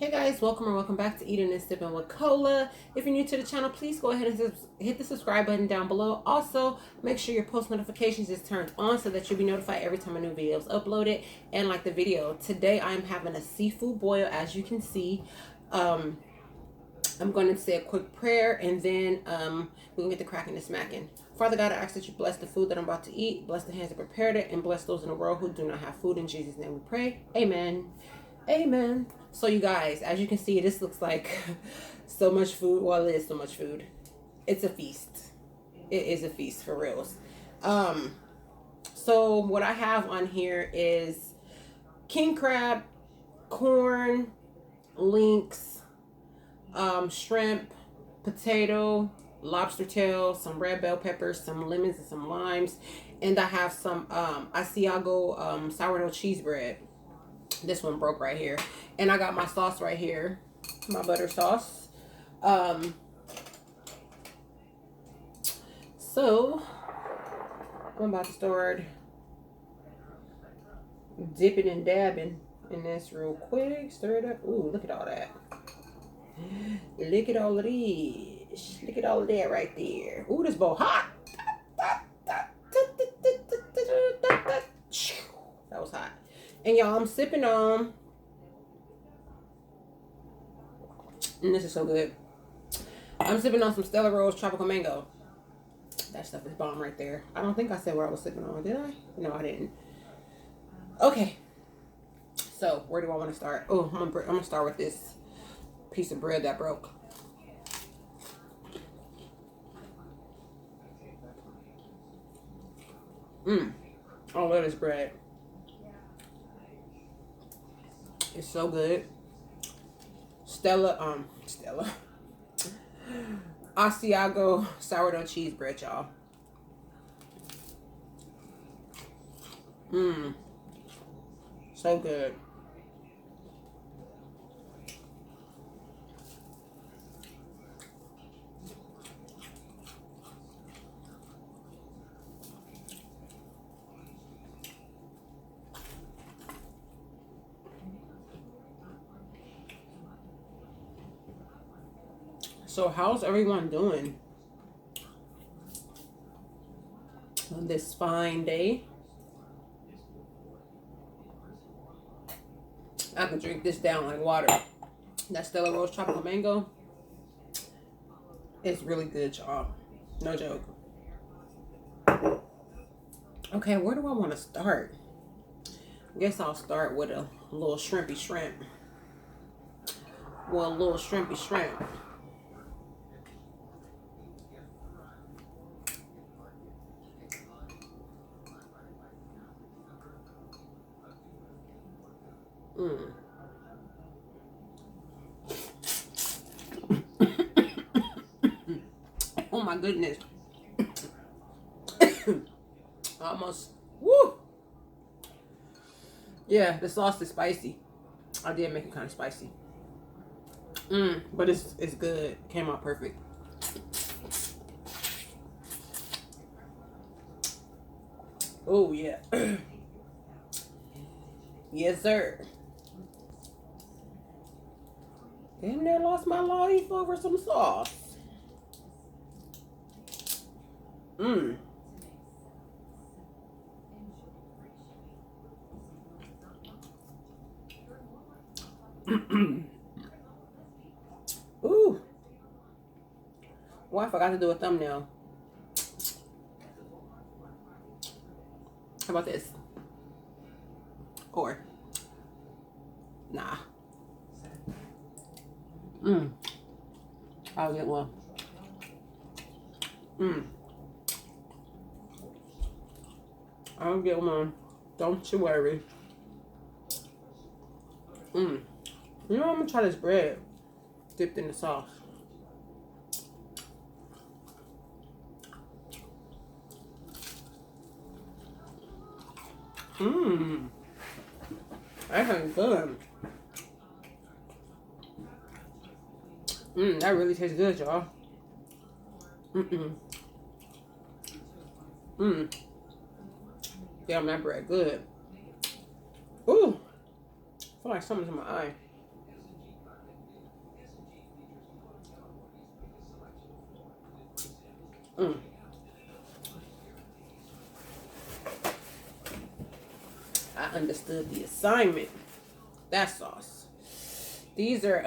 Hey guys, welcome or welcome back to Eating and Sipping with Cola. If you're new to the channel, please go ahead and hit the subscribe button down below. Also, make sure your post notifications is turned on so that you'll be notified every time a new video is uploaded. And like the video, today I'm having a seafood boil, as you can see. I'm going to say a quick prayer and then we're going to get the cracking and smacking. Father God, I ask that you bless the food that I'm about to eat, bless the hands that prepared it, and bless those in the world who do not have food. In Jesus' name we pray. Amen. Amen. So you guys, as you can see, this looks like so much food. Well, it is so much food. It's a feast. It is a feast for reals. So what I have on here is king crab, corn, links, shrimp, potato, lobster tail, some red bell peppers, some lemons and some limes, and I have some Asiago sourdough cheese bread. This one broke right here, and I got my sauce right here, my butter sauce. So I'm about to start dipping and dabbing in this real quick. Stir it up. Ooh, look at all that. Look at all of this. Look at all of that right there. Ooh, this bowl hot. That was hot. And y'all, I'm sipping on, and this is so good. I'm sipping on some Stella Rose Tropical Mango. That stuff is bomb right there. I don't think I said what I was sipping on, did I? No, I didn't. Okay. So, where do I want to start? Oh, I'm gonna start with this piece of bread that broke. I love this bread. It's so good. Stella Asiago sourdough cheese bread, y'all. So good. So how's everyone doing on this fine day? I can drink this down like water. That Stella Rose Tropical Mango is really good, y'all. No joke. Okay, where do I want to start? I guess I'll start with a little shrimpy shrimp. Well, a little shrimpy shrimp. Oh my goodness. Almost. Woo! Yeah, the sauce is spicy. I did make it kind of spicy. But it's good. Came out perfect. Oh yeah. Yes, sir. Damn near lost my life over some sauce. Ooh. Well, I forgot to do a thumbnail. How about this? Or nah. I'll get one. I'll get one. Don't you worry. You know, I'm gonna try this bread dipped in the sauce. That's good. That really tastes good, y'all. Damn, that bread good. Ooh. I feel like something's in my eye. Mm. I understood the assignment. That sauce. These are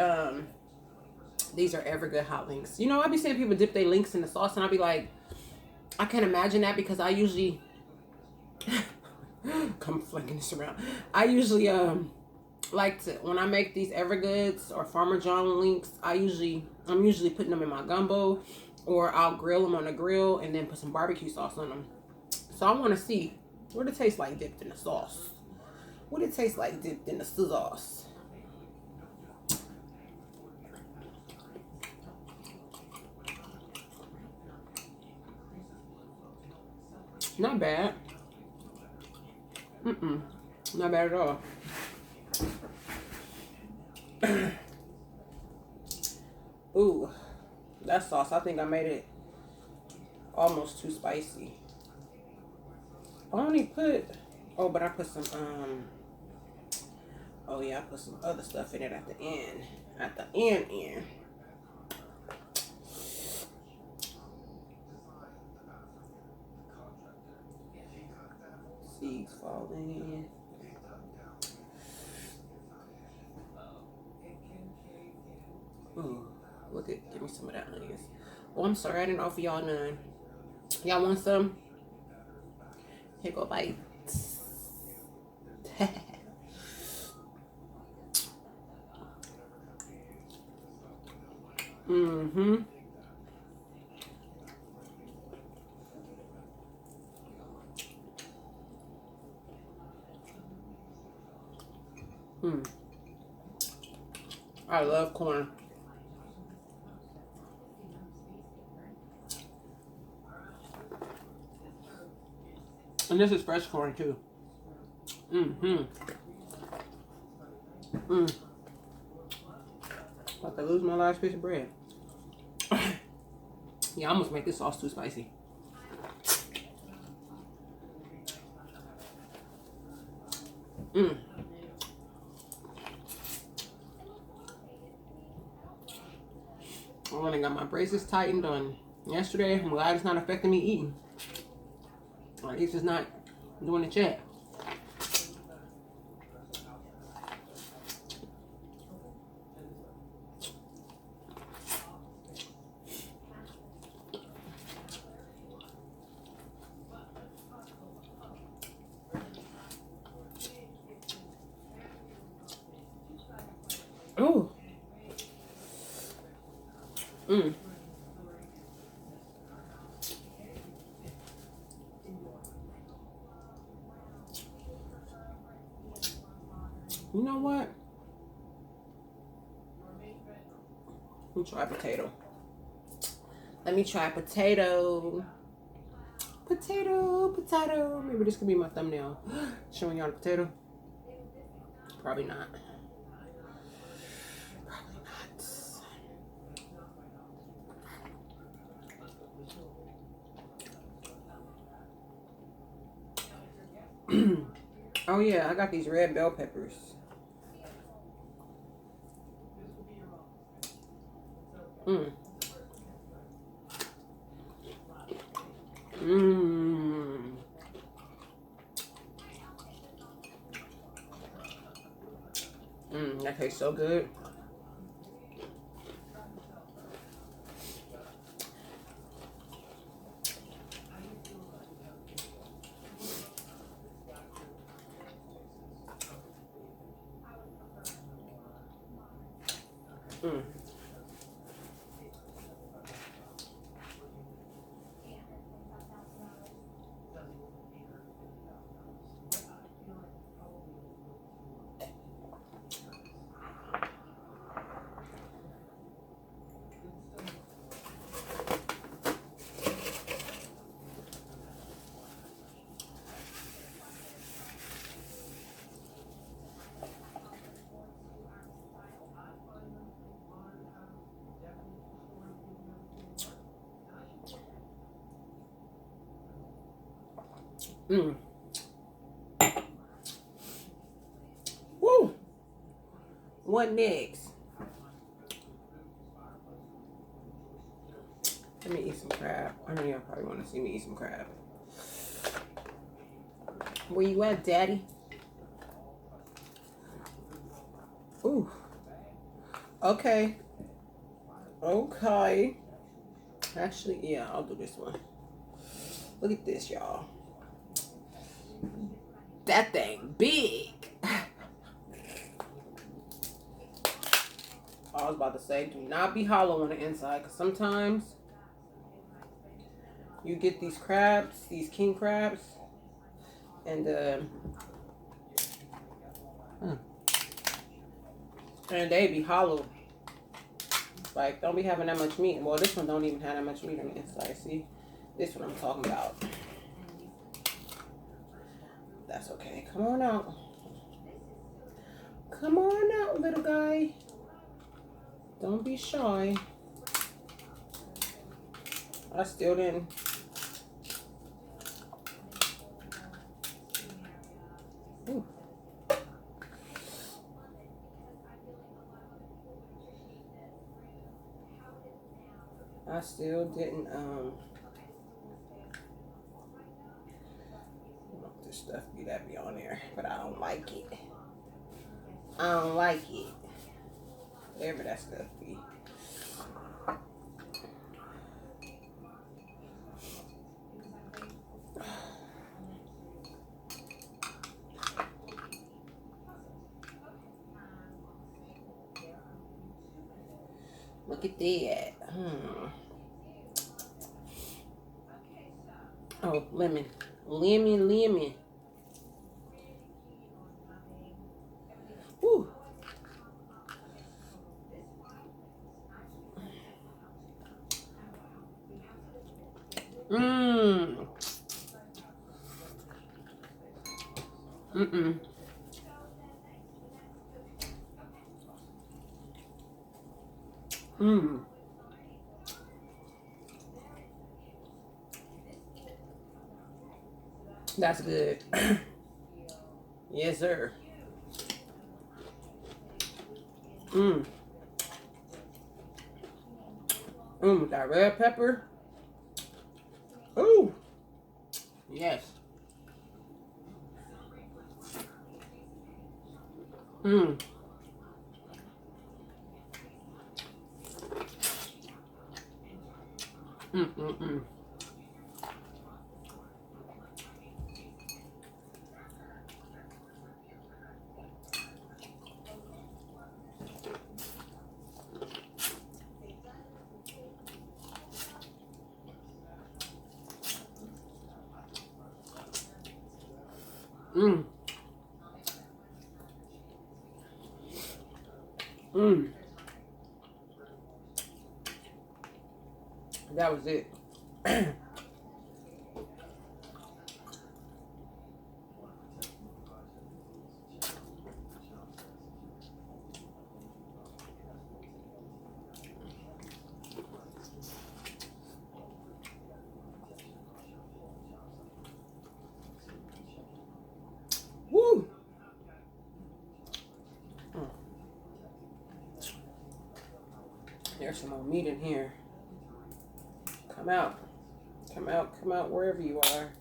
ever good hot links. You know, I be seeing people dip their links in the sauce, and I be like, I can't imagine that because I usually come flinging this around. I usually like to, when I make these Evergoods or Farmer John links, I'm usually putting them in my gumbo, or I'll grill them on the grill and then put some barbecue sauce on them. So I want to see what it tastes like dipped in the sauce. What it tastes like dipped in the sauce. Not bad. Not bad at all. Ooh, that sauce, I think I made it almost too spicy. I only put, oh, but I put some, oh yeah, I put some other stuff in it at the end. At the end. Seeds falling. Ooh, look at, give me some of that onions. Oh, I'm sorry, I didn't offer y'all none. Y'all want some? Here go bites. Mm-hmm. I love corn. And this is fresh corn too. About to lose my last piece of bread. Yeah, I almost make this sauce too spicy. I only got my braces tightened on yesterday. I'm glad it's not affecting me eating. Or at least it's not doing the check. Ooh. You know what? Let me try potato. Let me try potato. Potato. Maybe this could be my thumbnail. Showing y'all the potato. Probably not. Oh yeah, I got these red bell peppers. That tastes so good. Woo! What next? Let me eat some crab. I know y'all probably want to see me eat some crab. Where you at, Daddy? Ooh. Okay. Okay. Actually, yeah, I'll do this one. Look at this, y'all. That thing big. I was about to say, do not be hollow on the inside, because sometimes you get these crabs, these king crabs, and they be hollow. Like, don't be having that much meat. Well, this one don't even have that much meat on the inside. See, this one I'm talking about. That's okay. Come on out. Come on out, little guy. Don't be shy. I still didn't. Ooh. I still didn't this stuff be on there, but I don't like it. I don't like it. Whatever that stuff be. Look at that. Oh, lemon. Lemon. Woo. Mm. Mm-mm. Mm. That's good. Yes, sir. Mm. That red pepper. Ooh. Yes. Mm. Mm. Mm. Mm. That was it. Woo. There's some more meat in here. Come out. Come out wherever you are.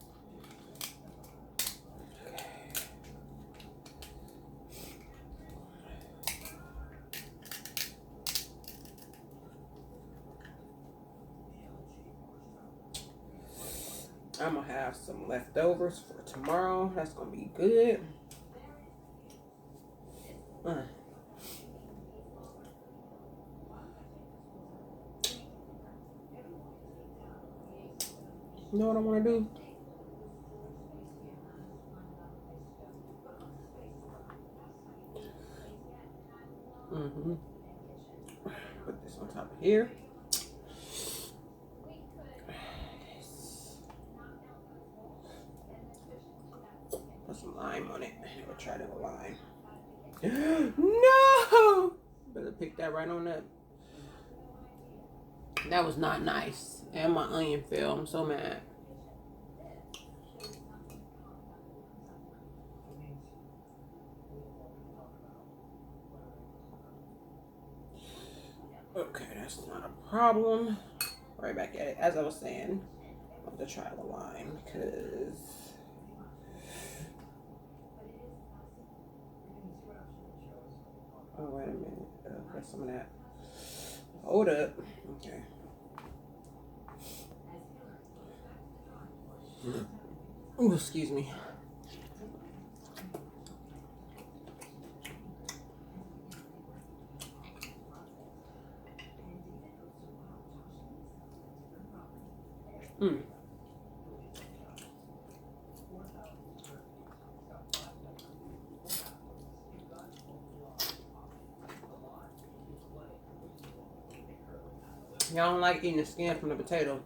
I'm gonna have some leftovers for tomorrow. That's gonna be good. You know what I want to do? Put this on top of here. Put some lime on it. We'll try that with lime. No! Better pick that right on up. That was not nice. And my onion fell. I'm so mad. Okay, that's not a problem. right back at it. As I was saying, I'm going to try the lime because... Oh, wait a minute. Press some of that. Hold up. Okay. Oh, excuse me. Y'all don't like eating the skin from the potato.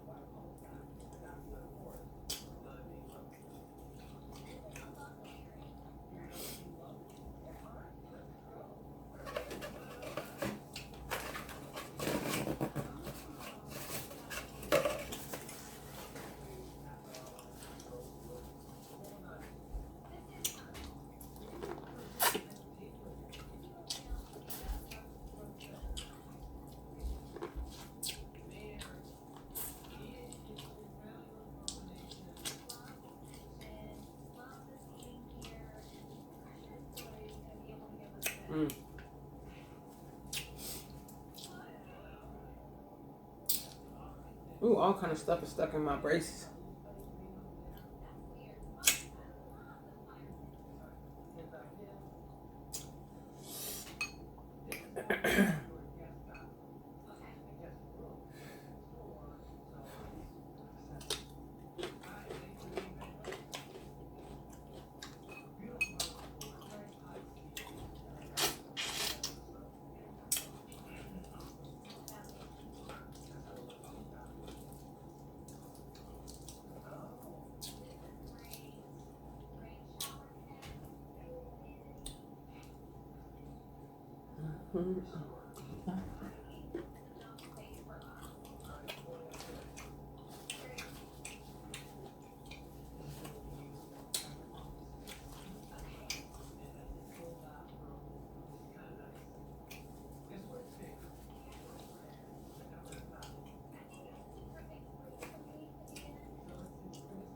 Ooh, all kind of stuff is stuck in my braces.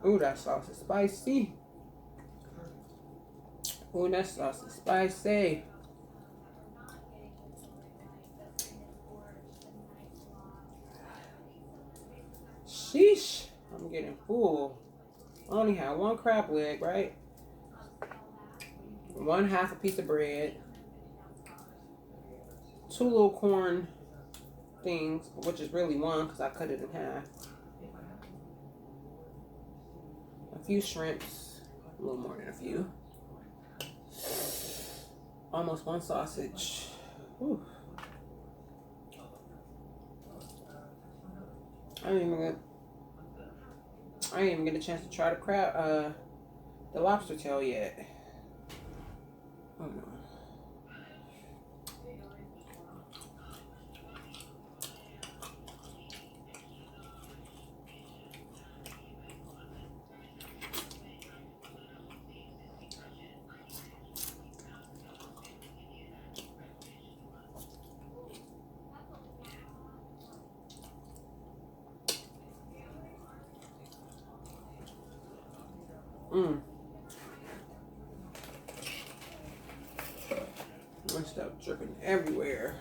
Ooh, that sauce is spicy. Ooh, that sauce is spicy. Sheesh. I'm getting full. I only had one crab leg, right? 1/2 a piece of bread. 2 little corn things, which is really one because I cut it in half. A few shrimps. A little more than a few. Almost 1 sausage. Whew. I didn't even get a chance to try the lobster tail yet. Oh no. My stuff dripping everywhere.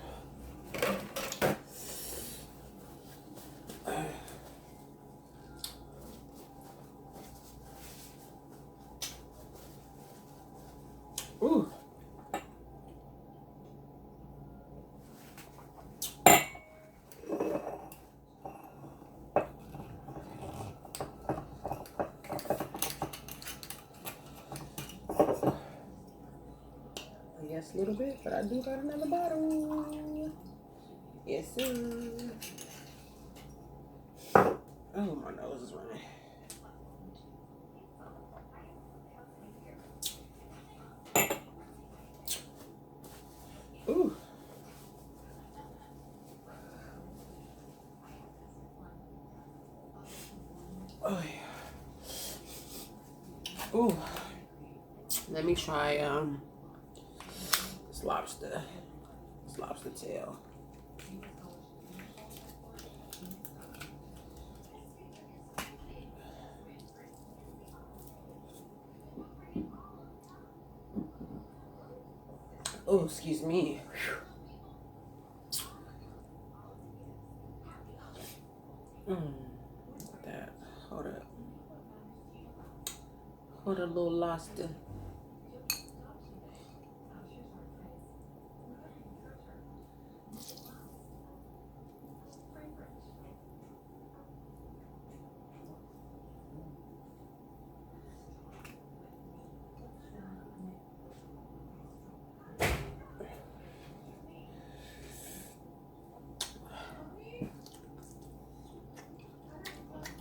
Ooh. Yes, a little bit, but I do got another bottle. Yes, sir. Oh, my nose is running. Ooh. Oh, yeah. Ooh. Let me try this lobster tail. excuse me. That. Hold up. Hold a little lobster.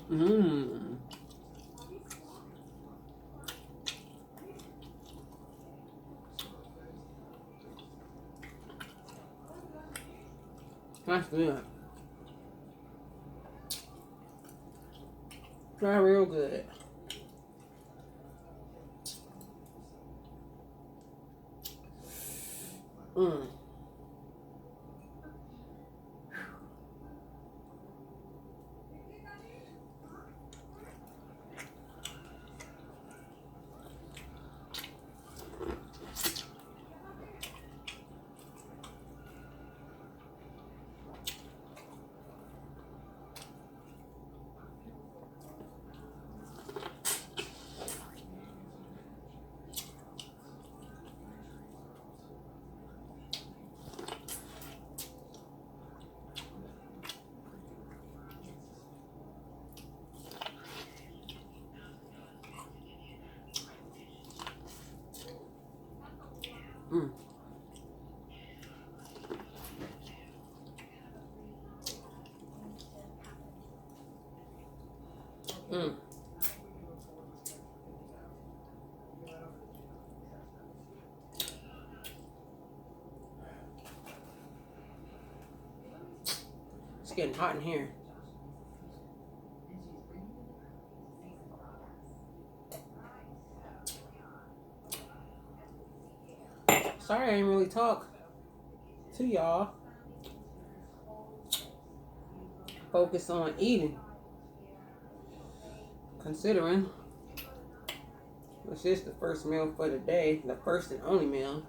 Mmm. That's good. That's real good. Mmm. Mmm. Mmm. It's getting hot in here. Sorry I didn't really talk to y'all. Focus on eating. Considering this is the first meal for the day, the first and only meal.